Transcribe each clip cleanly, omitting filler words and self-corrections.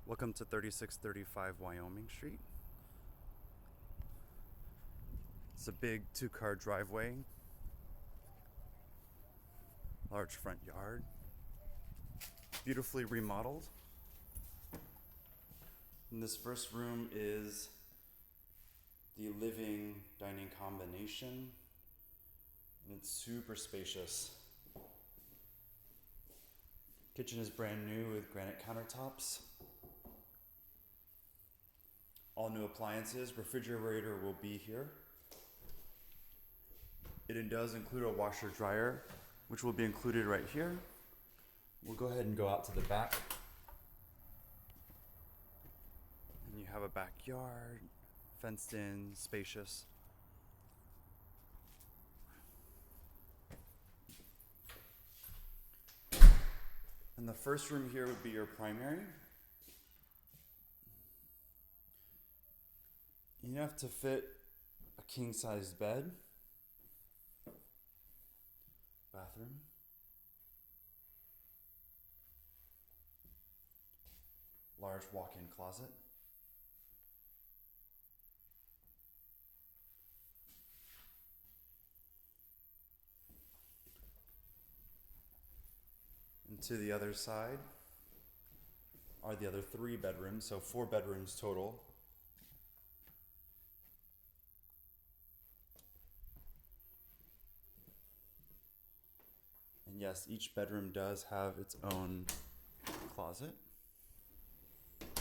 Welcome to 3635 Wyoming Street. It's a big two-car driveway, large front yard, beautifully remodeled. And this first room is the living dining combination, and it's super spacious. Kitchen is brand new with granite countertops. All new appliances. Refrigerator will be here. It does include a washer dryer, which will be included right here. We'll go ahead and go out to the back. And you have a backyard, fenced in, spacious. And the first room here would be your primary. Enough to fit a king-sized bed, bathroom, large walk-in closet, and to the other side are the other 3 bedrooms, so 4 bedrooms total. And yes, each bedroom does have its own closet. And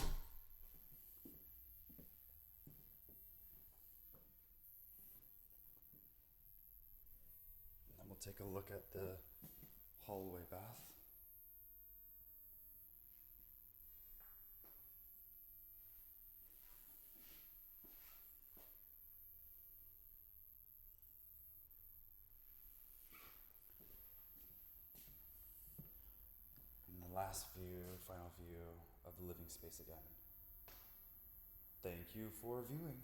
then we'll take a look at the hallway bath. Last view, final view of the living space again. Thank you for viewing.